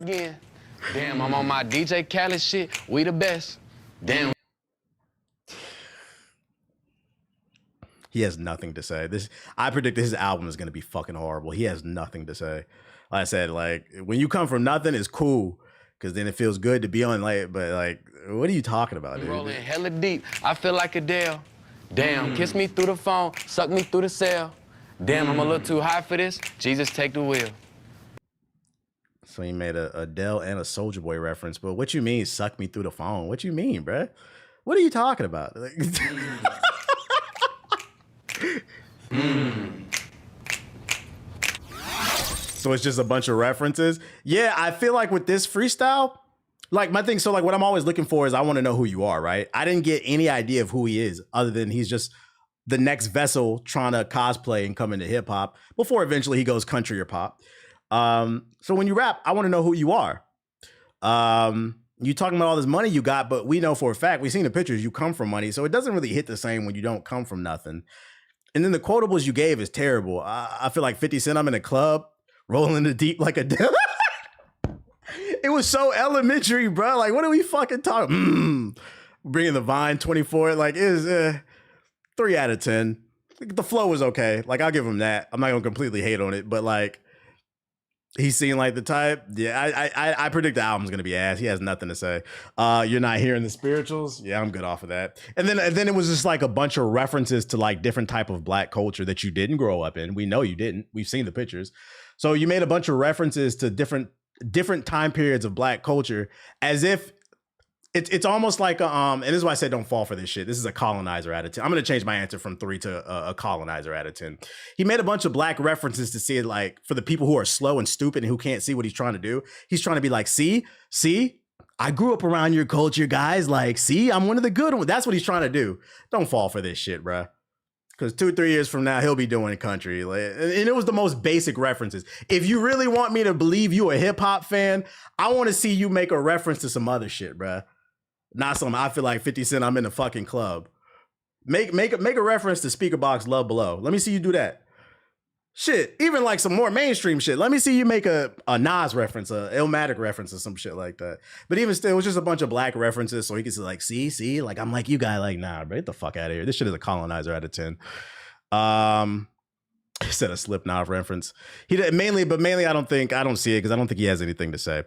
again. Damn, I'm on my DJ Khaled shit. We the best. Damn. He has nothing to say. I predict his album is gonna be fucking horrible. He has nothing to say. Like I said, like when you come from nothing, it's cool because then it feels good to be on. Like, but like, what are you talking about, dude? Rolling hella deep. I feel like Adele. Damn, kiss me through the phone, suck me through the cell. Damn, I'm a little too high for this. Jesus, take the wheel. So he made a Adele and a Soulja Boy reference, but what you mean, suck me through the phone? What you mean, bruh? What are you talking about? Like, So it's just a bunch of references. Yeah, I feel like with this freestyle, like my thing, so like what I'm always looking for is I want to know who you are, right? I didn't get any idea of who he is other than he's just the next vessel trying to cosplay and come into hip hop before eventually he goes country or pop. So when you rap, I want to know who you are. You talking about all this money you got, but we know for a fact, we've seen the pictures, you come from money. So it doesn't really hit the same when you don't come from nothing. And then the quotables you gave is terrible. I feel like 50 Cent, I'm in a club, rolling the deep like a It was so elementary, bro. Like, what are we fucking talking? Bringing the Vine 24, like, is 3 out of 10. The flow was okay. Like, I'll give him that. I'm not gonna completely hate on it, but like, he seemed like the type. Yeah, I predict the album's gonna be ass. He has nothing to say. You're not hearing the spirituals. Yeah, I'm good off of that. And then it was just like a bunch of references to like different type of black culture that you didn't grow up in. We know you didn't. We've seen the pictures. So you made a bunch of references to different time periods of black culture, as if it's almost like and this is why I said don't fall for this shit. This is a colonizer out of 10. I'm gonna change my answer from 3 to a colonizer out of 10. He made a bunch of black references to see it, like for the people who are slow and stupid and who can't see what he's trying to do. He's trying to be like, see, I grew up around your culture, guys. Like, see, I'm one of the good ones. That's what he's trying to do. Don't fall for this shit, bruh. Because 2-3 years from now, he'll be doing country. Like, and it was the most basic references. If you really want me to believe you a hip hop fan, I want to see you make a reference to some other shit, bruh. Not some, I feel like 50 Cent, I'm in the fucking club. Make a reference to Speaker Box Love Below. Let me see you do that. Shit, even like some more mainstream shit. Let me see you make a Nas reference, a Illmatic reference or some shit like that. But even still, it was just a bunch of black references so he could say like, see, like I'm like you guy, like, nah, bro, get the fuck out of here. This shit is a colonizer out of 10. He said a Slipknot reference. Mainly I don't see it because I don't think he has anything to say.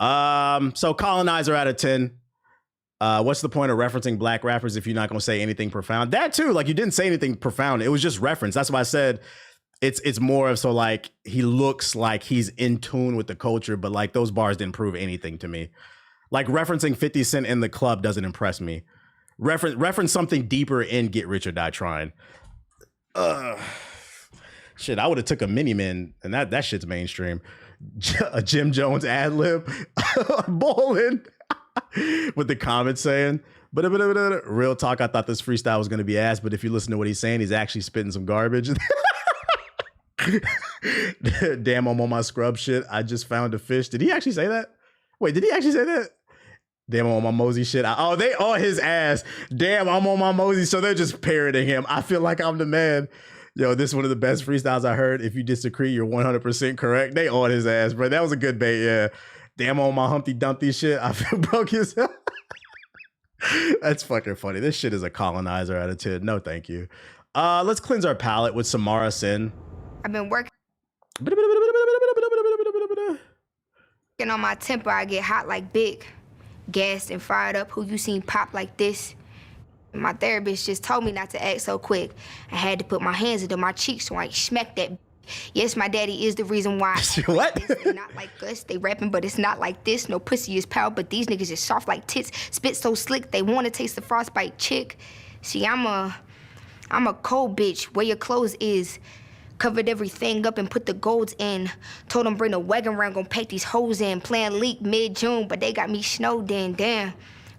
So colonizer out of 10. What's the point of referencing black rappers if you're not gonna say anything profound? That too, like you didn't say anything profound. It was just reference. That's why I said it's more of so like he looks like he's in tune with the culture, but like those bars didn't prove anything to me. Like referencing 50 Cent in the club doesn't impress me. Reference something deeper in Get Rich or Die Trying. Shit, I would have took a Mini-Men, and that shit's mainstream. A Jim Jones ad lib, bowling. With the comments saying, but real talk, I thought this freestyle was gonna be ass, but if you listen to what he's saying, he's actually spitting some garbage. Damn, I'm on my scrub shit. I just found a fish. Did he actually say that? Wait, did he actually say that? Damn, I'm on my Mosey shit. They are his ass. Damn, I'm on my Mosey. So they're just parroting him. I feel like I'm the man. Yo, this is one of the best freestyles I heard. If you disagree, you're 100% correct. They on his ass, bro. That was a good bait, yeah. Damn, on my Humpty Dumpty shit, I feel broke as hell. That's fucking funny. This shit is a colonizer out of 10. No, thank you. Let's cleanse our palate with Samara Cyn. I've been working on my temper. I get hot like Big. Gassed and fired up. Who you seen pop like this? My therapist just told me not to act so quick. I had to put my hands into my cheeks so I ain't smack that. Yes, my daddy is the reason why. What? They not like us. They rapping, but it's not like this. No pussy is power, but these niggas is soft like tits. Spit so slick, they want to taste the frostbite chick. See, I'm a cold bitch. Where your clothes is. Covered everything up and put the golds in. Told them bring the wagon round, gon' pack these hoes in. Plan leak mid-June, but they got me snowed in, damn.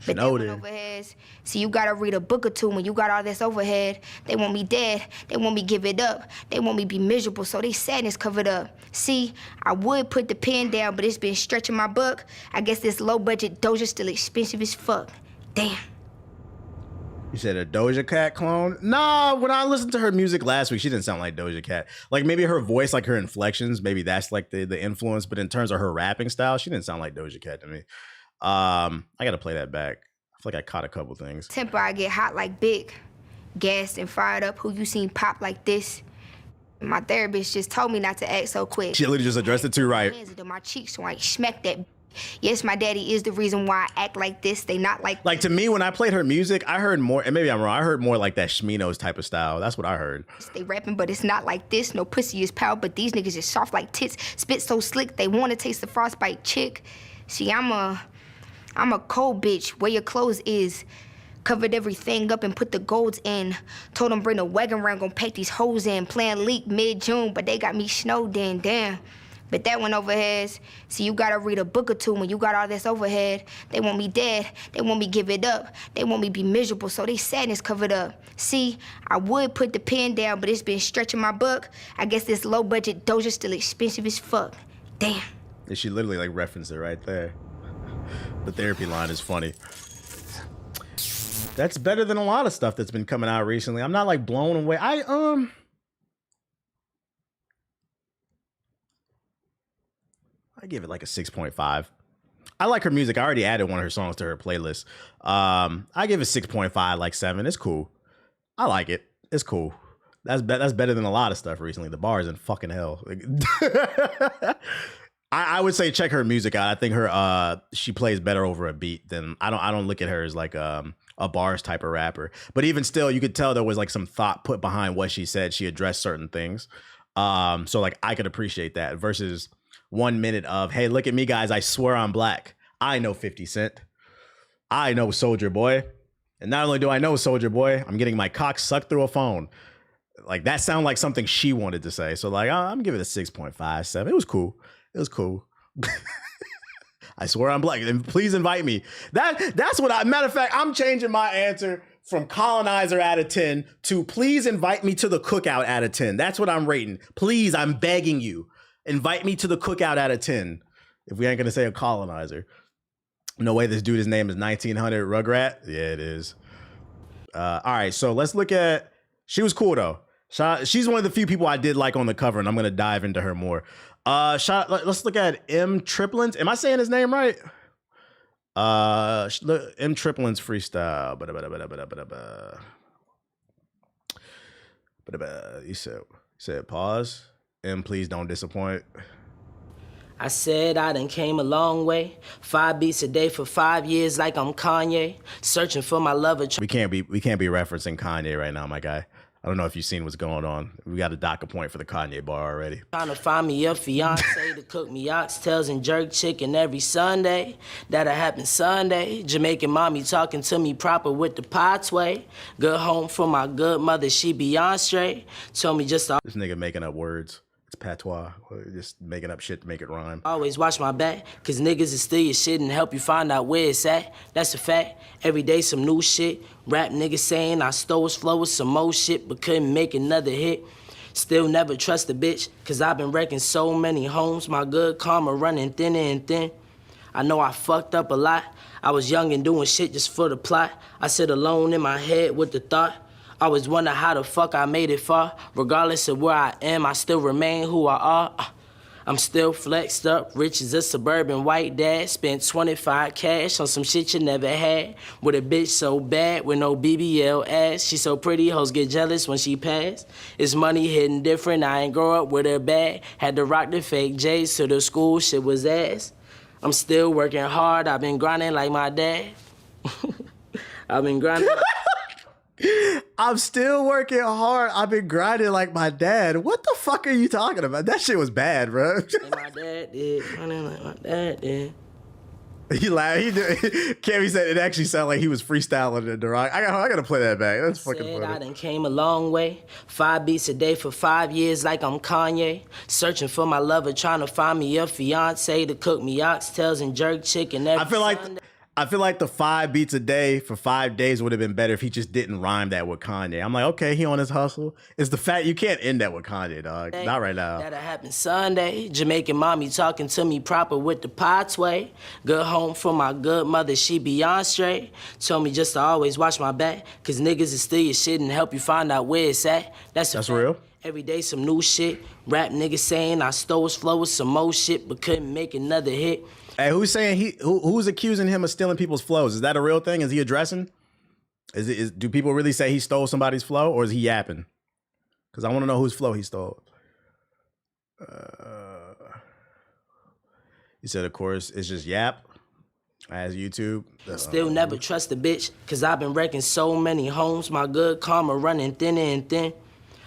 But they want overheads. See, you gotta read a book or two when you got all this overhead. They want me dead, they want me give it up. They want me be miserable, so they sadness covered up. See, I would put the pen down, but it's been stretching my buck. I guess this low budget Doja's still expensive as fuck. Damn. You said a Doja Cat clone? Nah, when I listened to her music last week, she didn't sound like Doja Cat. Like maybe her voice, like her inflections, maybe that's like the influence. But in terms of her rapping style, she didn't sound like Doja Cat to me. I gotta play that back. I feel like I caught a couple things. Temper, I get hot like Big. Gassed and fired up, who you seen pop like this? My therapist just told me not to act so quick. She literally just addressed it too right. Hands into my cheeks so I ain't smack that. Yes, my daddy is the reason why I act like this. They not like. Like to me, when I played her music, I heard more, and maybe I'm wrong, I heard more like that Shminos type of style. That's what I heard. They rapping, but it's not like this. No pussy is power, but these niggas is soft like tits. Spit so slick, they wanna taste the frostbite chick. See, I'm a cold bitch. Where your clothes is. Covered everything up and put the golds in. Told them bring the wagon round, gon' pack these hoes in. Plan leak mid-June, but they got me snowed in, damn. But that went over heads. See, you gotta read a book or two when you got all this overhead. They want me dead, they want me give it up. They want me be miserable, so they sadness covered up. See, I would put the pen down, but it's been stretching my buck. I guess this low budget Doja's still expensive as fuck. Damn. And she literally like referenced it right there. The therapy line is funny. That's better than a lot of stuff that's been coming out recently. I'm not like blown away. I give it like a 6.5. I like her music. I already added one of her songs to her playlist. I give it 6.5, like 7. It's cool. I like it. It's cool. That's better than a lot of stuff recently. The bar is in fucking hell. I would say check her music out. I think her she plays better over a beat than I don't look at her as like a bars type of rapper. But even still, you could tell there was like some thought put behind what she said. She addressed certain things. So like I could appreciate that versus 1 minute of, hey, look at me, guys. I swear I'm black. I know 50 Cent. I know Soulja Boy. And not only do I know Soulja Boy, I'm getting my cock sucked through a phone. Like that sounded like something she wanted to say. So like, I'm giving it a 6.5, 7. It was cool. It was cool. I swear I'm black. And please invite me. That's what matter of fact, I'm changing my answer from colonizer out of 10 to please invite me to the cookout out of 10. That's what I'm rating. Please, I'm begging you. Invite me to the cookout out of 10. If we ain't gonna say a colonizer. No way this dude's name is 1900 Rugrat. Yeah, it is. All right, so let's look at, she was cool though. She's one of the few people I did like on the cover, and I'm gonna dive into her more. Let's look at Eem Triplin. Am I saying his name right? Eem Triplin's freestyle. You said pause. And please don't disappoint. I said I done came a long way. 5 beats a day for 5 years like I'm Kanye. Searching for my lover. We can't be referencing Kanye right now, my guy. I don't know if you've seen what's going on. We got a dock a point for the Kanye bar already. Trying to find me a fiance to cook me oxtails and jerk chicken every Sunday. That'll happen Sunday. Jamaican mommy talking to me proper with the pathway. Good home for my good mother, she Beyonce. Told me just to this nigga making up words. It's patois. Just making up shit to make it rhyme. always watch my back, cause niggas will steal your shit and help you find out where it's at. That's a fact. Every day some new shit. Rap niggas saying I stole his flow with some more shit, but couldn't make another hit. Still never trust a bitch, cause I've been wrecking so many homes. My good karma running thinner and thin. I know I fucked up a lot. I was young and doing shit just for the plot. I sit alone in my head with the thought. I always wonder how the fuck I made it far. Regardless of where I am, I still remain who I are. I'm still flexed up, rich as a suburban white dad. Spent 25 cash on some shit you never had. With a bitch so bad with no BBL ass. She so pretty, hoes get jealous when she pass. It's money hitting different, I ain't grow up with her bag. Had to rock the fake J's to the school, shit was ass. I'm still working hard, I've been grinding like my dad. I've been grinding. I'm still working hard. I've been grinding like my dad. What the fuck are you talking about? That shit was bad, bro. Like my dad did. Grinding like my dad did. He laughed. He did. Cammy said it actually sounded like he was freestyling in the rock. I gotta play that back. That's fucking funny. I done came a long way. 5 beats a day for 5 years like I'm Kanye. Searching for my lover, trying to find me a fiance to cook me oxtails and jerk chicken every Sunday. I feel like the 5 beats a day for 5 days would have been better if he just didn't rhyme that with Kanye. I'm like, okay, he on his hustle. It's the fact you can't end that with Kanye, dog. Not right now. That'll happen Sunday. Jamaican mommy talking to me proper with the pathway. Good home for my good mother, she Beyonce. Told me just to always watch my back, cause niggas is steal your shit and help you find out where it's at. That's real. Every day some new shit. Rap niggas saying I stole his flow with some more shit, but couldn't make another hit. Hey, who's saying who's accusing him of stealing people's flows? Is that a real thing? Is he addressing? Do people really say he stole somebody's flow, or is he yapping? Because I want to know whose flow he stole. He said, of course, it's just yap. As YouTube. Still never trust a bitch, cause I've been wrecking so many homes. My good karma running thinner and thin.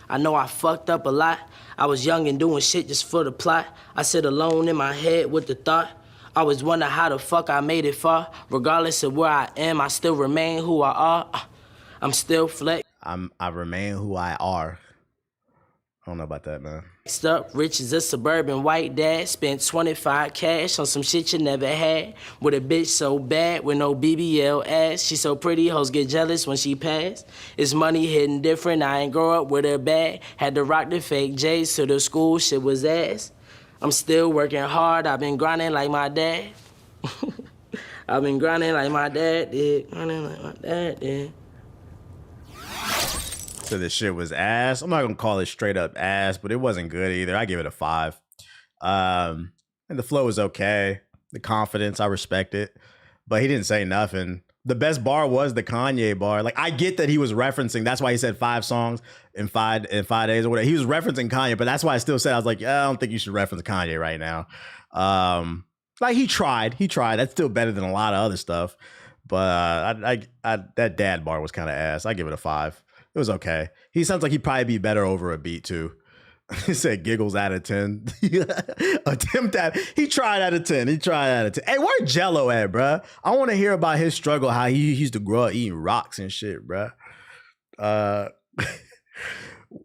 I know I fucked up a lot. I was young and doing shit just for the plot. I sit alone in my head with the thought. I always wonder how the fuck I made it far. Regardless of where I am, I still remain who I are. I'm still flex. I remain who I are. I don't know about that, man. Next up, rich as a suburban white dad. Spent 25 cash on some shit you never had. With a bitch so bad with no BBL ass. She so pretty, hoes get jealous when she pass. It's money hitting different, I ain't grow up with her bag. Had to rock the fake J's to the school, shit was ass. I'm still working hard, I've been grinding like my dad. I've been grinding like my dad did. Grinding like my dad did. So this shit was ass. I'm not gonna call it straight up ass, but it wasn't good either. I give it a 5. And the flow was okay. The confidence, I respect it. But he didn't say nothing. The best bar was the Kanye bar. Like, I get that he was referencing, that's why he said 5 songs in 5 days or whatever. He was referencing Kanye, but that's why I still said, I was like, yeah, I don't think you should reference Kanye right now. Like, he tried. That's still better than a lot of other stuff. But that dad bar was kind of ass. I give it a 5. It was okay. He sounds like he'd probably be better over a beat too. He said giggles out of 10. Attempt at. He tried out of 10. Hey, where Jello at, bruh? I want to hear about his struggle, how he used to grow up eating rocks and shit, bruh.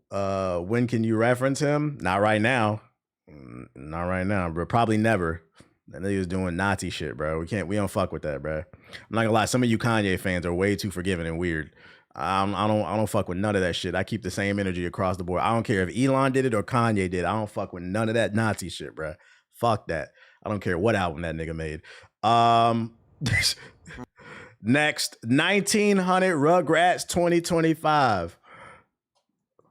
When can you reference him? Not right now. Not right now, bro. Probably never. That nigga was doing Nazi shit, bro. We don't fuck with that, bro. I'm not gonna lie. Some of you Kanye fans are way too forgiving and weird. I don't fuck with none of that shit. I keep the same energy across the board. I don't care if Elon did it or Kanye did. I don't fuck with none of that Nazi shit, bro. Fuck that. I don't care what album that nigga made. Next, 1900 Rugrats 2025.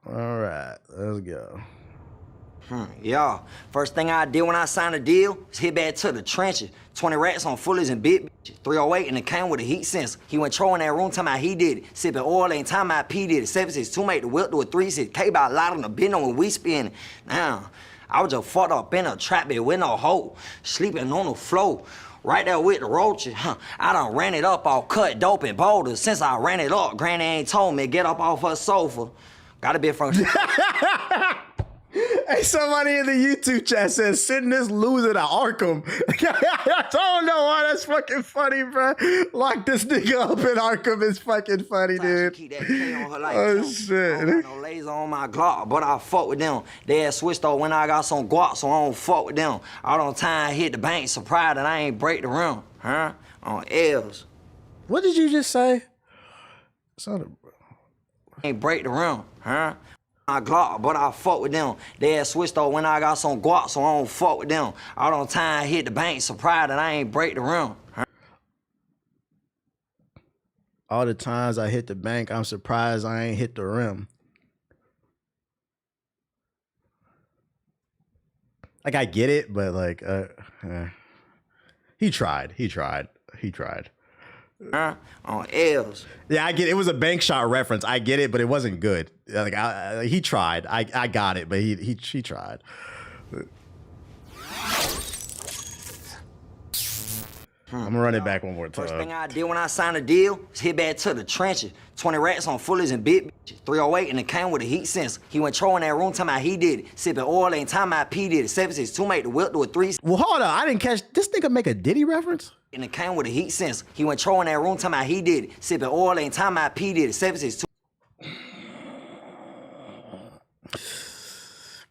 All right, let's go. Y'all, first thing I did when I signed a deal was hit back to the trenches. 20 rats on fullies and big bitches. 308 and it came with a heat sensor. He went trolling that room, talking about he did it. Sipping oil, ain't time about P did it. 762 make the whip do a 3-6. K by a lot on the bend when we spin. Now, I was just fucked up in a trap bed with no hole. Sleeping on the floor. Right there with the roaches. I done ran it up all cut dope and boulders. Since I ran it up, Granny ain't told me get up off her sofa. Gotta be from. Hey, somebody in the YouTube chat says, send this loser to Arkham. I don't know why that's fucking funny, bro. Lock this nigga up in Arkham is fucking funny, dude. Keep that K on her like oh, shit. I don't got no laser on my Glock, but I fuck with them. They had switched though when I got some guap, so I don't fuck with them. Out on time, hit the bank, surprised that I ain't break the rim, huh? On L's. What did you just say? Ain't break the rim, huh? My Glock, but I fuck with them. They had switched though when I got some guap, so I don't fuck with them. Out on time, hit the bank, surprised that I ain't break the rim. Huh? All the times I hit the bank, I'm surprised I ain't hit the rim. Like, I get it, but like, he tried. On L's. Yeah, I get it. It was a bank shot reference. I get it, but it wasn't good. Like, he tried. I got it, but he tried. I'm gonna run it back one more time. First thing I did when I signed a deal was hit back to the trenches. 20 rats on fullies and big bitches. 308 and it came with a heat sensor. He went trolling that room, talking about he did it. Sipping oil, ain't time about P did it. 762 make the whip do a 3. Well, hold on. I didn't catch this nigga make a Diddy reference. And it came with a heat sensor. He went trolling that room, talking about he did it. Sipping oil, ain't time about P did it. 762.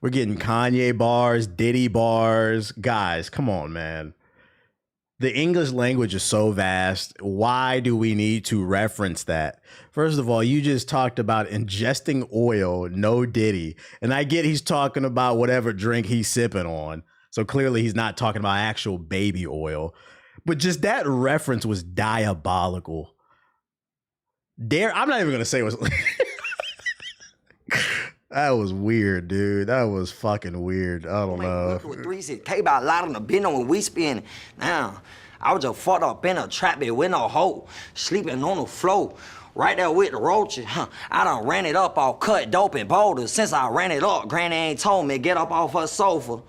We're getting Kanye bars, Diddy bars. Guys, come on, man. The English language is so vast. Why do we need to reference that? First of all, you just talked about ingesting oil, no Diddy. And I get he's talking about whatever drink he's sipping on. So clearly he's not talking about actual baby oil. But just that reference was diabolical. I'm not even going to say it was... That was weird, dude. That was fucking weird. I don't know. Look with 360K about a lot on the bin when we spin. Now, I was just fucked up in a trap bed with no hole, sleeping on the floor. Right there with the roaches, I done ran it up all cut dope and boulders. Since I ran it up, Granny ain't told me get up off her sofa.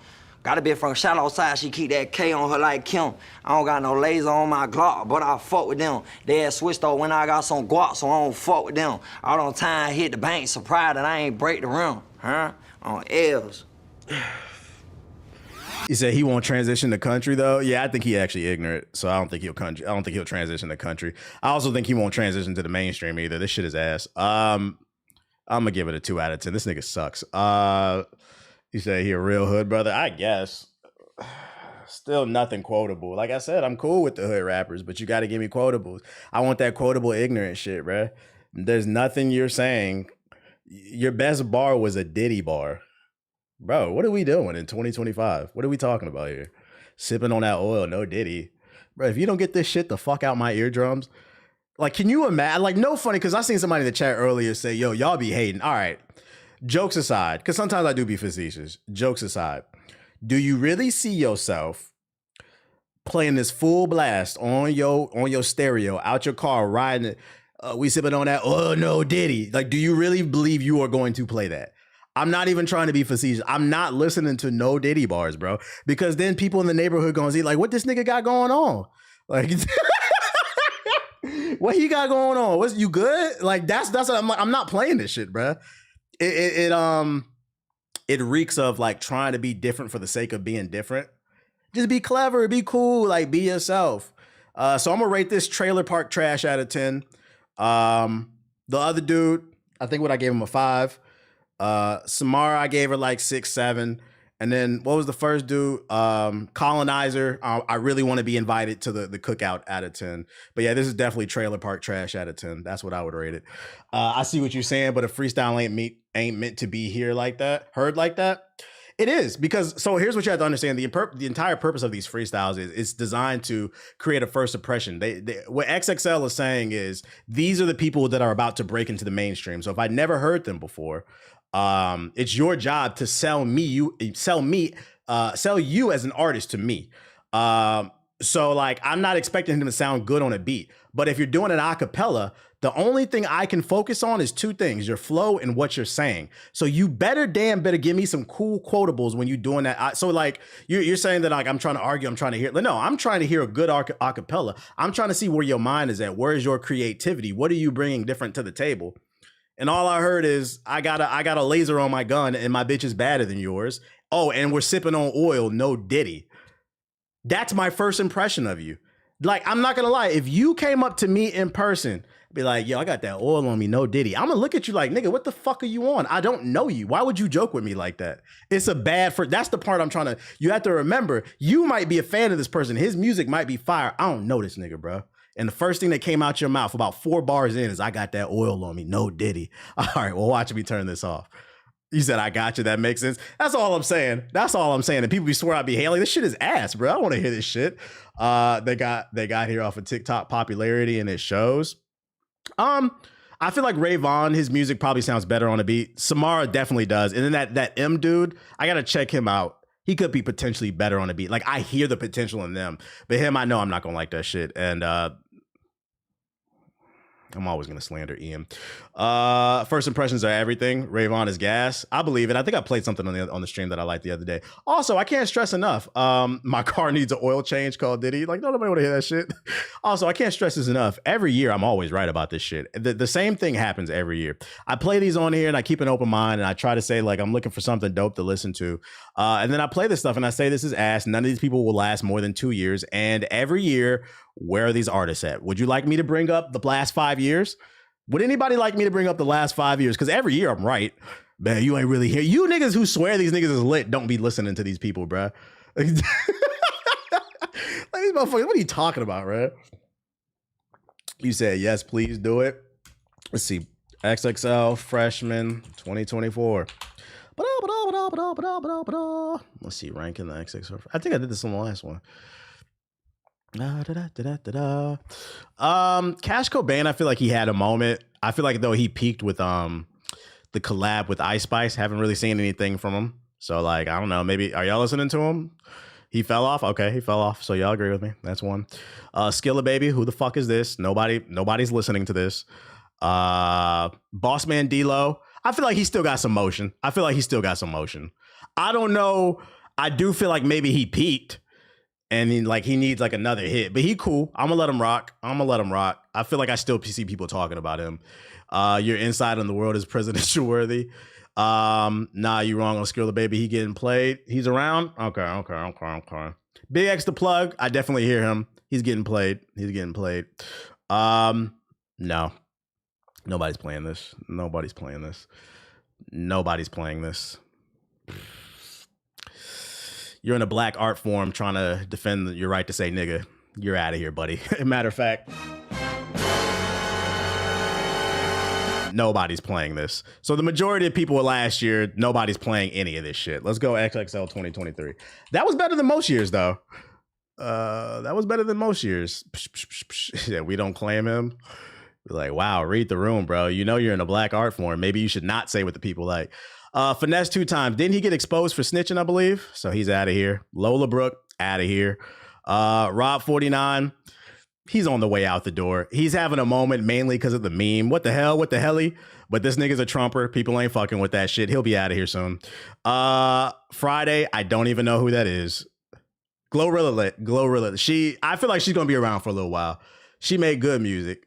Got a bit from shallow side, she keep that K on her like Kim. I don't got no laser on my Glock, but I fuck with them. They had switched though when I got some guap, so I don't fuck with them. All on time hit the bank, surprised that I ain't break the rim, on L's. He said he won't transition to country though. Yeah, I think he actually ignorant, so I don't think he'll transition to country. I also think he won't transition to the mainstream either. This shit is ass. I'm gonna give it a 2 out of 10. This nigga sucks. You say he a real hood brother? I guess. Still nothing quotable. Like I said, I'm cool with the hood rappers, but you got to give me quotables. I want that quotable ignorant shit, bruh. There's nothing you're saying. Your best bar was a Diddy bar. Bro, what are we doing in 2025? What are we talking about here? Sipping on that oil, no Diddy. Bro, if you don't get this shit the fuck out my eardrums, like, can you imagine? Like, no funny, because I seen somebody in the chat earlier say, yo, y'all be hating. All right. Jokes aside, because sometimes I do be facetious. Jokes aside, do you really see yourself playing this full blast on your stereo out your car, riding it? We sipping on that. Oh no, Diddy! Like, do you really believe you are going to play that? I'm not even trying to be facetious. I'm not listening to no Diddy bars, bro, because then people in the neighborhood gonna see like, what this nigga got going on? Like, what he got going on? What's you good? Like, that's what I'm like. I'm not playing this shit, bro. It reeks of like trying to be different for the sake of being different. Just be clever, be cool, like be yourself. So I'm gonna rate this trailer park trash out of 10. The other dude, I think I gave him a 5. Samara, I gave her like 6, 7. And then what was the first dude? Colonizer. I really want to be invited to the cookout out of 10. But yeah, this is definitely trailer park trash out of 10. That's what I would rate it. I see what you're saying, but a freestyle ain't meant to be heard like that. It is, because so here's what you have to understand. The entire purpose of these freestyles is it's designed to create a first impression. What XXL is saying is these are the people that are about to break into the mainstream. So if I never heard them before, it's your job to sell you as an artist to me. So like, I'm not expecting him to sound good on a beat, but if you're doing an acapella, the only thing I can focus on is 2 things: your flow and what you're saying. So you better give me some cool quotables when you're doing that. So like, you're saying that like, I'm trying to argue, I'm trying to hear. No, I'm trying to hear a good acapella. I'm trying to see where your mind is at. Where is your creativity? What are you bringing different to the table? And all I heard is I got a laser on my gun and my bitch is badder than yours. Oh, and we're sipping on oil, no Diddy. That's my first impression of you. Like, I'm not gonna lie, if you came up to me in person, be like, yo, I got that oil on me, no Diddy, I'm gonna look at you like, nigga, what the fuck are you on? I don't know you. Why would you joke with me like that? It's that's the part I'm trying to, you have to remember, you might be a fan of this person. His music might be fire. I don't know this nigga, bro. And the first thing that came out your mouth about 4 bars in is, I got that oil on me, no Diddy. All right, well, watch me turn this off. You said, I got you. That makes sense. That's all I'm saying. And people be swearing I be hailing. This shit is ass, bro. I don't want to hear this shit. They got here off of TikTok popularity, and it shows. I feel like Ray Vaughn, his music probably sounds better on a beat. Samara definitely does. And then that M dude, I got to check him out. He could be potentially better on a beat. Like, I hear the potential in them. But him, I know I'm not going to like that shit. And I'm always going to slander Eem. First impressions are everything. Ray Vaughn is gas. I believe it. I think I played something on the stream that I liked the other day. Also, I can't stress enough. My car needs an oil change called Diddy. Like, nobody want to hear that shit. Also, I can't stress this enough. Every year, I'm always right about this shit. The same thing happens every year. I play these on here and I keep an open mind and I try to say, like, I'm looking for something dope to listen to. And then I play this stuff and I say, this is ass. None of these people will last more than 2 years. And every year, where are these artists at? Would you like me to bring up the last 5 years? Would anybody like me to bring up the last 5 years? Because every year I'm right. Man, you ain't really here. You niggas who swear these niggas is lit don't be listening to these people, bruh. Like, these motherfuckers, what are you talking about, man? You said, yes, please do it. Let's see. XXL freshman 2024. Let's see, ranking the XXL. I think I did this on the last one. Cash Cobain, I feel like he had a moment. I feel like though he peaked with the collab with Ice Spice. Haven't really seen anything from him. So like, I don't know, maybe are y'all listening to him? He fell off. Okay, he fell off. So y'all agree with me. That's one. Skilla Baby, who the fuck is this? Nobody's listening to this. Boss Man D-Lo. I feel like he still got some motion. I don't know. I do feel like maybe he peaked and he needs like another hit, but he cool. I'm gonna let him rock. I feel like I still see people talking about him. Your insight on the world is presidential worthy. Nah, you wrong on Skilla Baby. He getting played. He's around. Okay. Big X the plug. I definitely hear him. He's getting played. No. Nobody's playing this. You're in a black art form trying to defend your right to say nigga. You're out of here, buddy. Matter of fact, nobody's playing this. So the majority of people last year, nobody's playing any of this shit. Let's go XXL 2023. That was better than most years, though. Yeah, we don't claim him. Like, wow, read the room, bro. You know you're in a black art form. Maybe you should not say what the people like. Finesse 2 times. Didn't he get exposed for snitching, I believe? So he's out of here. Lola Brooke, out of here. Rob 49, he's on the way out the door. He's having a moment mainly because of the meme. What the hell? But this nigga's a Trumper. People ain't fucking with that shit. He'll be out of here soon. Friday, I don't even know who that is. Glorilla. I feel like she's going to be around for a little while. She made good music.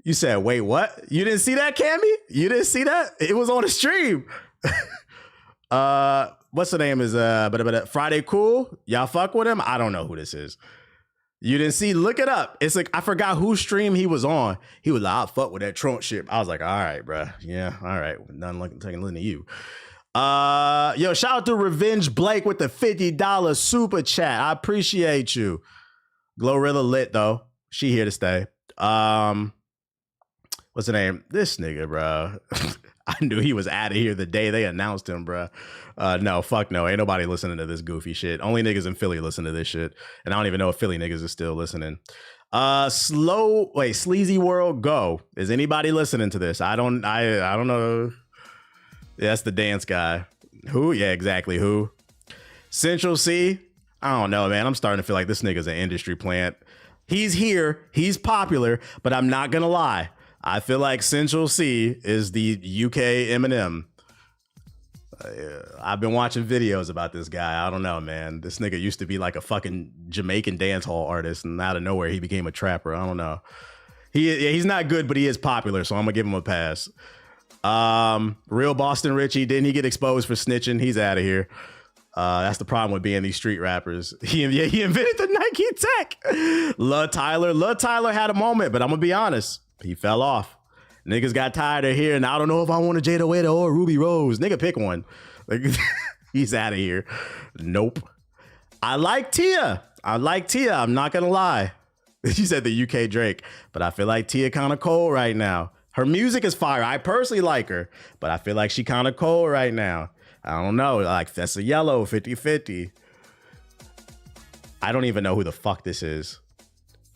You said, wait, what? You didn't see that, Cammy? You didn't see that? It was on the stream. What's the name is Friday Cool? Y'all fuck with him? I don't know who this is. You didn't see? Look it up. It's like, I forgot whose stream he was on. He was like, I'll fuck with that Trump shit. I was like, all right, bro. Yeah, all right. Nothing like taking a listen to you. Yo, shout out to Revenge Blake with the $50 super chat. I appreciate you. Glorilla lit though. She here to stay. What's the name? This nigga, bro. I knew he was out of here the day they announced him, bro. No, fuck no. Ain't nobody listening to this goofy shit. Only niggas in Philly listen to this shit. And I don't even know if Philly niggas are still listening. Sleazy World Go. Is anybody listening to this? I don't know. Yeah, that's the dance guy. Who? Yeah, exactly. Who? Central C? I don't know, man. I'm starting to feel like this nigga's an industry plant. He's here. He's popular, but I'm not going to lie. I feel like Central C is the UK Eminem. I've been watching videos about this guy. I don't know, man. This nigga used to be like a fucking Jamaican dancehall artist, and out of nowhere he became a trapper. I don't know. He's not good, but he is popular, so I'm gonna give him a pass. Real Boston Richie, didn't he get exposed for snitching? He's out of here. That's the problem with being these street rappers. He invented the Nike tech. Lil Tyler had a moment, but I'm gonna be honest. He fell off. Niggas got tired of here, and I don't know if I want a Jada Weta or Ruby Rose. Nigga, pick one. Like, he's out of here. Nope. I like Tia. I'm not gonna lie. She said the UK Drake, but I feel like Tia kind of cold right now. Her music is fire. I personally like her, but I feel like she kind of cold right now. I don't know. Like, that's a yellow 50-50. I don't even know who the fuck this is.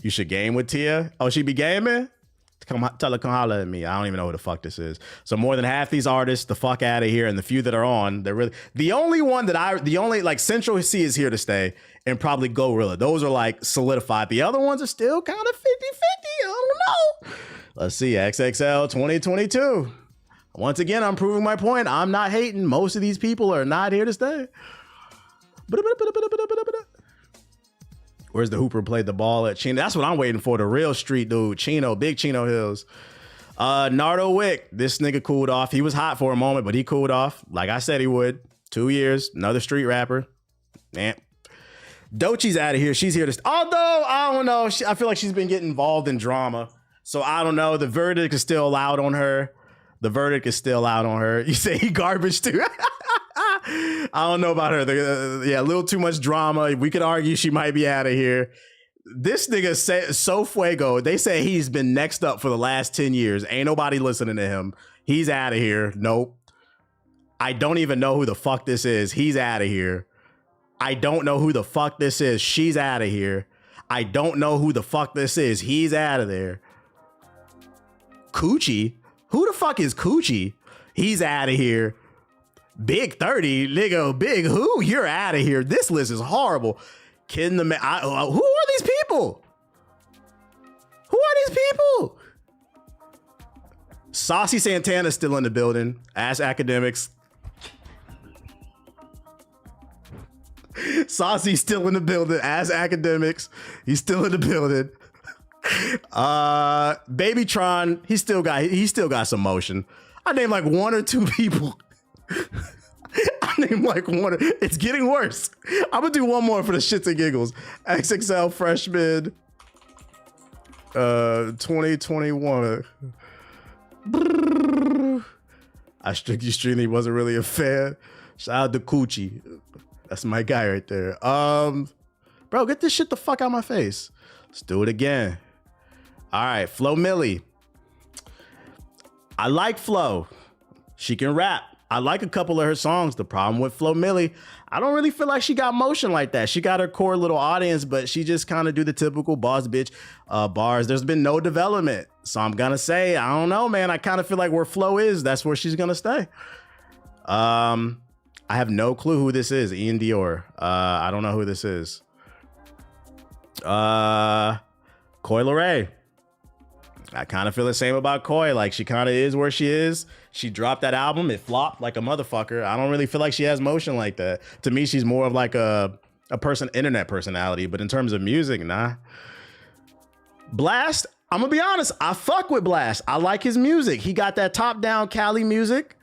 You should game with Tia. Oh, she be gaming? Tell her come holler at me. I don't even know who the fuck this is. So more than half these artists, the fuck out of here, and the few that are on, they're really the only Central C is here to stay, and probably Glorilla. Those are like solidified. The other ones are still kind of 50-50. I don't know. Let's see, XXL 2022. Once again, I'm proving my point. I'm not hating. Most of these people are not here to stay. Where's the Hooper played the ball at Chino? That's what I'm waiting for. The real street dude, Chino, big Chino Hills. Nardo Wick, this nigga cooled off. He was hot for a moment, but he cooled off. Like I said he would. 2 years, another street rapper. Man. Dochi's out of here. She's here to although, I don't know. I feel like she's been getting involved in drama. So I don't know. The verdict is still out on her. You say he garbage too. I don't know about her. Yeah, a little too much drama. We could argue she might be out of here. This nigga said So Fuego. They say he's been next up for the last 10 years. Ain't nobody listening to him. He's out of here. Nope. I don't even know who the fuck this is. He's out of here. I don't know who the fuck this is. She's out of here. I don't know who the fuck this is. He's out of there. Coochie? Who the fuck is Coochie? He's out of here. Big 30, nigga, big who? You're out of here. This list is horrible. Kidding the man. Who are these people? Who are these people? Saucy Santana's still in the building. Ask academics. Saucy's still in the building. Ask academics. He's still in the building. Babytron, he still got some motion. I named like one or two people. I named like one. It's getting worse. I'm gonna do one more for the shits and giggles. XXL freshman 2021. I strictly streamed. Wasn't really a fan. Shout out to Coochie. That's my guy right there. Bro, get this shit the fuck out of my face. Let's do it again. All right, Flo Millie. I like Flo. She can rap. I like a couple of her songs. The problem with Flo Millie, I don't really feel like she got motion like that. She got her core little audience, but she just kind of do the typical boss bitch bars. There's been no development. So I'm gonna say, I don't know, man. I kind of feel like where Flo is, that's where she's gonna stay. I have no clue who this is. Ian Dior. I don't know who this is. Coi Leray. I kind of feel the same about Coi. Like, she kind of is where she is. She dropped that album. It flopped like a motherfucker. I don't really feel like she has motion like that. To me, she's more of like a internet personality. But in terms of music, nah. Blast, I'm going to be honest. I fuck with Blast. I like his music. He got that top-down Cali music.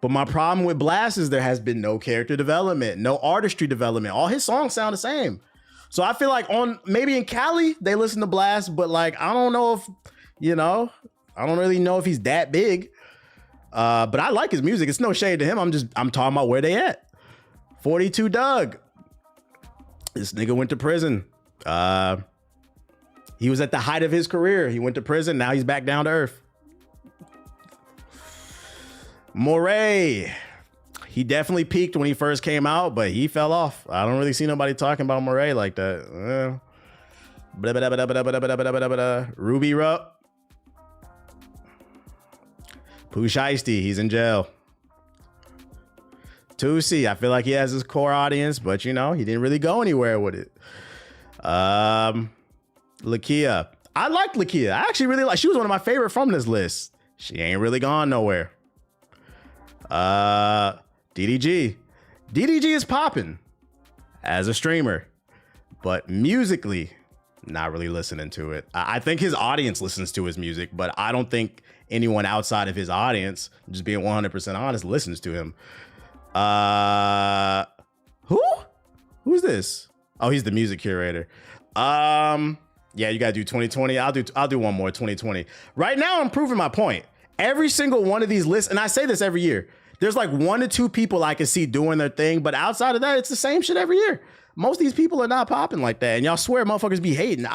But my problem with Blast is there has been no character development, no artistry development. All his songs sound the same. So I feel like maybe in Cali, they listen to Blast. But like, I don't know if... I don't really know if he's that big, but I like his music. It's no shade to him. I'm talking about where they at. 42 Doug. This nigga went to prison. He was at the height of his career. He went to prison. Now he's back down to earth. Moray. He definitely peaked when he first came out, but he fell off. I don't really see nobody talking about Moray like that. Ruby Rupp. Pooh Shiesty, he's in jail. Tusi, I feel like he has his core audience, but he didn't really go anywhere with it. Lakia. I liked Lakia. I actually really she was one of my favorite from this list. She ain't really gone nowhere. DDG. DDG is popping as a streamer, but musically, not really listening to it. I think his audience listens to his music, but I don't think anyone outside of his audience, just being 100% honest, listens to him. Who's this? Oh, he's the music curator. Yeah, you gotta do 2020. I'll do one more 2020. Right now, I'm proving my point. Every single one of these lists, and I say this every year, there's like 1 to 2 people I can see doing their thing, but outside of that, it's the same shit every year. Most of these people are not popping like that, and y'all swear motherfuckers be hating.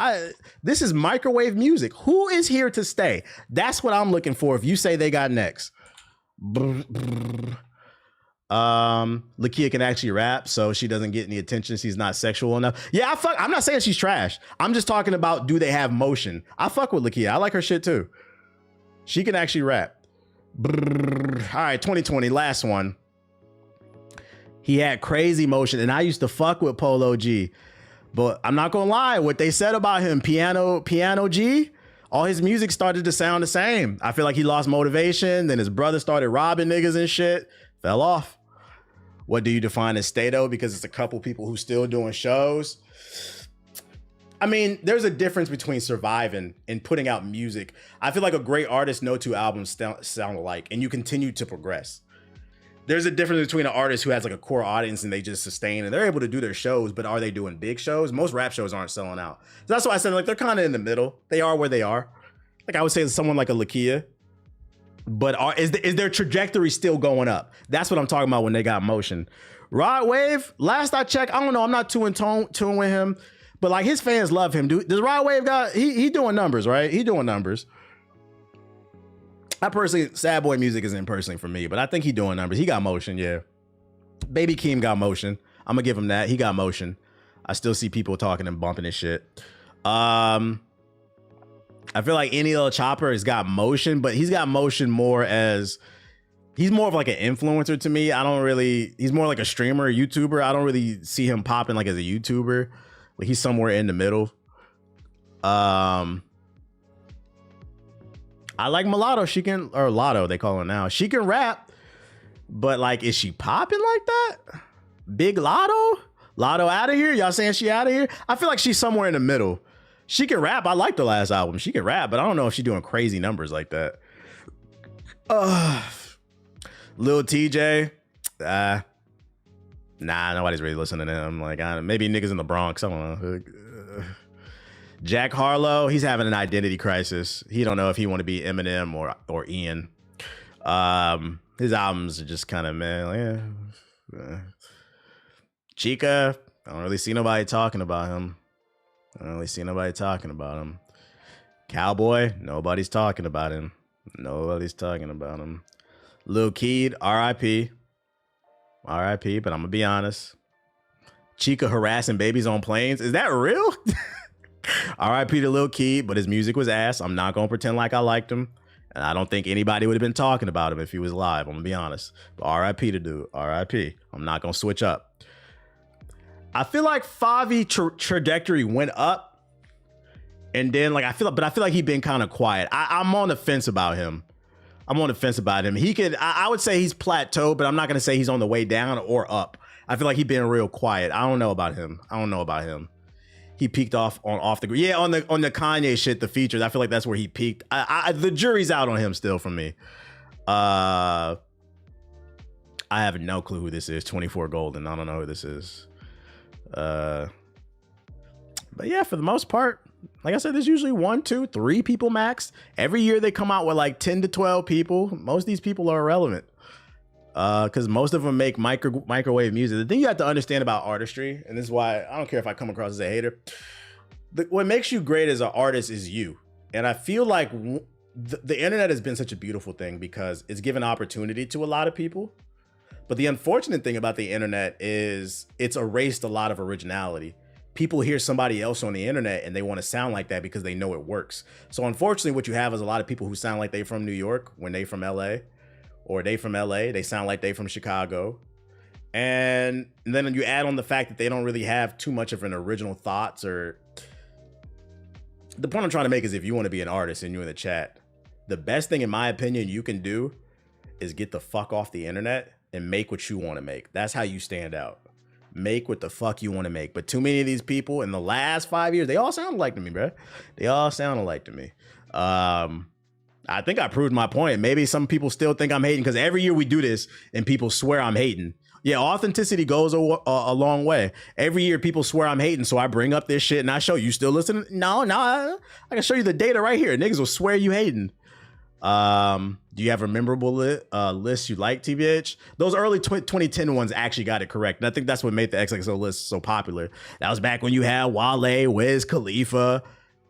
This is microwave music. Who is here to stay? That's what I'm looking for if you say they got next. Lakia can actually rap, so she doesn't get any attention. She's not sexual enough. Yeah, I'm not saying she's trash. I'm just talking about, do they have motion? I fuck with Lakia. I like her shit too. She can actually rap. All right, 2020, last one. He had crazy motion, and I used to fuck with Polo G. But I'm not gonna lie, what they said about him, Piano G, all his music started to sound the same. I feel like he lost motivation, then his brother started robbing niggas and shit, fell off. What do you define as stato? Because it's a couple people who still doing shows. I mean, there's a difference between surviving and putting out music. I feel like a great artist, no 2 albums sound alike, and you continue to progress. There's a difference between an artist who has like a core audience and they just sustain and they're able to do their shows, but are they doing big shows? Most rap shows aren't selling out. So that's why I said, like, they're kind of in the middle. They are where they are. Like, I would say someone like a Lakia, but is their trajectory still going up? That's what I'm talking about when they got motion. Rod Wave, last I checked, I don't know, I'm not too in tune with him, But like his fans love him. Does Rod Wave got he doing numbers, right? He doing numbers. I personally, Sad Boy music isn't personally for me, but I think he doing numbers. He got motion, yeah. Baby Keem got motion. I'm gonna give him that. He got motion. I still see people talking and bumping his shit. I feel like any little chopper has got motion, but he's got motion more as he's more of like an influencer to me. He's more like a streamer, a YouTuber. I don't really see him popping like as a YouTuber. Like he's somewhere in the middle. I like Mulatto. Or Lotto, they call her now. She can rap, but like, is she popping like that? Big Lotto? Lotto out of here? Y'all saying she out of here? I feel like she's somewhere in the middle. She can rap. I like the last album. She can rap, but I don't know if she's doing crazy numbers like that. Lil TJ. Nah, nobody's really listening to him. Like, maybe niggas in the Bronx. I don't know. Jack Harlow, he's having an identity crisis. He don't know if he want to be Eminem or Ian. His albums are just kind of yeah. Chica, I don't really see nobody talking about him. Cowboy, nobody's talking about him. Lil Keed, R.I.P. But I'm gonna be honest. Chica harassing babies on planes, is that real? R.I.P. to Lil Keed, but his music was ass. I'm not gonna pretend like I liked him. And I don't think anybody would have been talking about him if he was live. I'm gonna be honest. But R.I.P. to dude. R.I.P. I'm not gonna switch up. I feel like Favi trajectory went up, and then like I feel like he's been kind of quiet. I'm on the fence about him. He could. I would say he's plateaued, but I'm not gonna say he's on the way down or up. I feel like he's been real quiet. I don't know about him. He peaked off the grid. Yeah, on the Kanye shit, the features. I feel like that's where he peaked. The jury's out on him still for me. I have no clue who this is. 24 Golden. I don't know who this is. But yeah, for the most part, like I said, there's usually 1, 2, 3 people max. Every year they come out with like 10 to 12 people. Most of these people are irrelevant. Because most of them make microwave music. The thing you have to understand about artistry, and this is why I don't care if I come across as a hater, what makes you great as an artist is you. And I feel like the internet has been such a beautiful thing because it's given opportunity to a lot of people. But the unfortunate thing about the internet is it's erased a lot of originality. People hear somebody else on the internet and they want to sound like that because they know it works. So unfortunately, what you have is a lot of people who sound like they from New York when they from LA, or they from LA, they sound like they from Chicago. And then you add on the fact that they don't really have too much of an original thoughts. Or the point I'm trying to make is, if you want to be an artist and you're in the chat, the best thing in my opinion you can do is get the fuck off the internet and make what you want to make. That's how you stand out. Make what the fuck you want to make. But too many of these people in the last 5 years, they all sounded like to me, bro. I think I proved my point. Maybe some people still think I'm hating because every year we do this and people swear I'm hating. Yeah, authenticity goes a long way. Every year people swear I'm hating, so I bring up this shit and I show you still listening. No, I can show you the data right here. Niggas will swear you hating. Do you have a memorable list you like, TBH? Those early 2010 ones actually got it correct. And I think that's what made the XXL list so popular. That was back when you had Wale, Wiz Khalifa,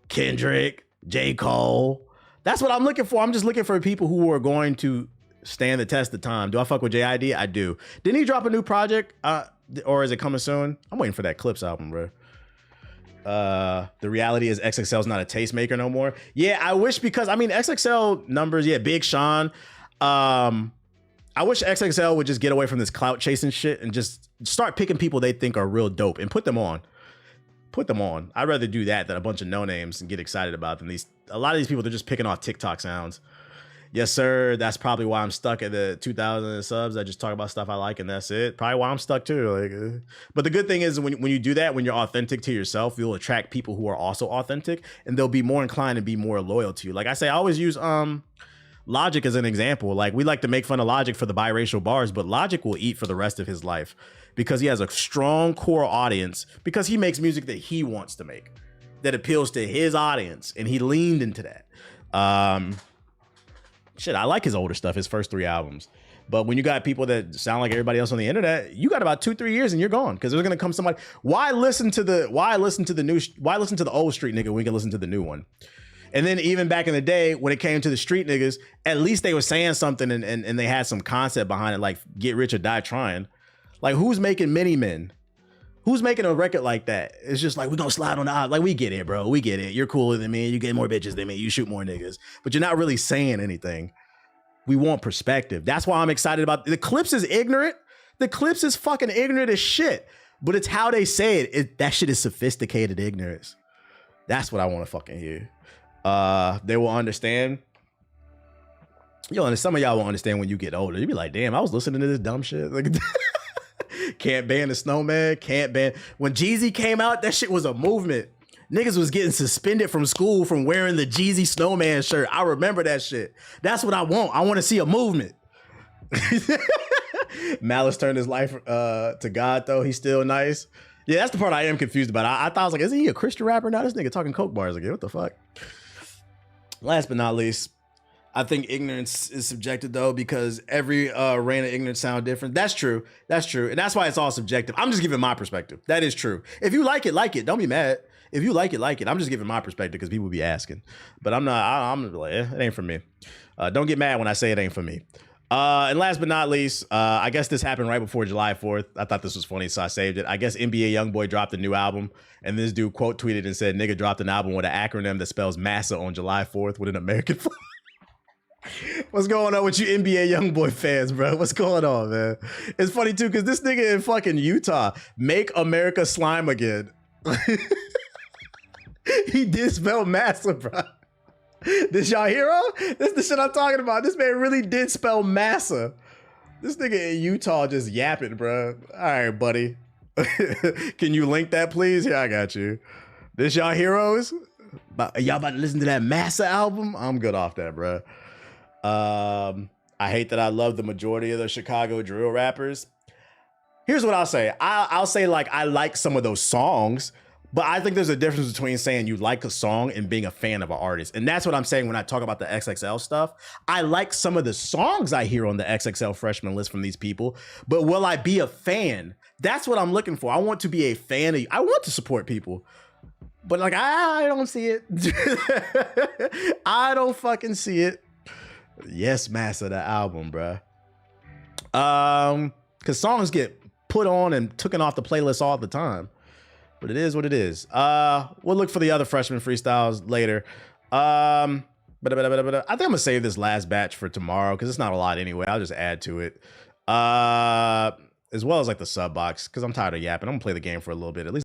Kendrick, J. Cole. That's what I'm looking for. I'm just looking for people who are going to stand the test of time. Do I fuck with JID? I do. Didn't he drop a new project? Or is it coming soon? I'm waiting for that Clipse album, bro. The reality is XXL's not a tastemaker no more. Yeah, I wish, because I mean XXL numbers, yeah, Big Sean. I wish XXL would just get away from this clout chasing shit and just start picking people they think are real dope and put them on. I'd rather do that than a bunch of no names and get excited about them. A lot of these people, they're just picking off TikTok sounds. Yes, sir. That's probably why I'm stuck at the 2,000 subs. I just talk about stuff I like and that's it. Probably why I'm stuck too. But the good thing is when you do that, when you're authentic to yourself, you'll attract people who are also authentic and they'll be more inclined to be more loyal to you. Like I say, I always use Logic as an example. Like, we like to make fun of Logic for the biracial bars, but Logic will eat for the rest of his life because he has a strong core audience, because he makes music that he wants to make, that appeals to his audience, and he leaned into that. Shit, I like his older stuff, his first 3 albums. But when you got people that sound like everybody else on the internet, you got about 2-3 years and you're gone. Because there's gonna come somebody. Why listen to the old street nigga when we can listen to the new one? And then even back in the day, when it came to the street niggas, at least they were saying something and they had some concept behind it, like get rich or die trying. Like, who's making Mini Men? Who's making a record like that? It's just like, we're gonna slide on the odds. Like, we get it, bro. We get it. You're cooler than me. You get more bitches than me. You shoot more niggas. But you're not really saying anything. We want perspective. That's why I'm excited about the Clipse is ignorant. The Clipse is fucking ignorant as shit. But it's how they say it. That shit is sophisticated ignorance. That's what I want to fucking hear. They will understand. Yo, and some of y'all will understand when you get older. You be like, damn, I was listening to this dumb shit. Like, can't ban the snowman, can't ban. When Jeezy came out, that shit was a movement. Niggas was getting suspended from school from wearing the Jeezy snowman shirt. I remember that shit. That's what I want. I want to see a movement. Malice turned his life to God, though. He's still nice. Yeah, that's the part I am confused about. I thought I was like, isn't he a Christian rapper now? This nigga talking coke bars again. What the fuck? Last but not least, I think ignorance is subjective, though, because every reign of ignorance sound different. That's true. That's true. And that's why it's all subjective. I'm just giving my perspective. That is true. If you like it, like it. Don't be mad. If you like it, like it. I'm just giving my perspective because people be asking. But I'm not, I'm like, it ain't for me. Don't get mad when I say it ain't for me. And last but not least, I guess this happened right before July 4th. I thought this was funny, so I saved it. I guess NBA YoungBoy dropped a new album, and this dude quote tweeted and said, nigga dropped an album with an acronym that spells massa on July 4th with an American flag. What's going on with you NBA YoungBoy fans, bro? What's going on, man? It's funny, too, because this nigga in fucking Utah, make America slime again. He did spell massa, bro. This y'all hero? This the shit I'm talking about. This man really did spell massa. This nigga in Utah just yapping, bro. All right, buddy. Can you link that, please? Here, I got you. This y'all heroes? Y'all about to listen to that massa album? I'm good off that, bro. I hate that I love the majority of the Chicago drill rappers. Here's what I'll say. I'll say, like, I like some of those songs, but I think there's a difference between saying you like a song and being a fan of an artist. And that's what I'm saying when I talk about the XXL stuff. I like some of the songs I hear on the XXL freshman list from these people, but will I be a fan? That's what I'm looking for. I want to be a fan of, I want to support people, but like, I don't see it. I don't fucking see it. Yes, Massa, the album, bruh. Cause songs get put on and taken off the playlist all the time. But it is what it is. We'll look for the other freshman freestyles later. But I think I'm gonna save this last batch for tomorrow because it's not a lot anyway. I'll just add to it. As well as like the sub box because I'm tired of yapping. I'm gonna play the game for a little bit. At least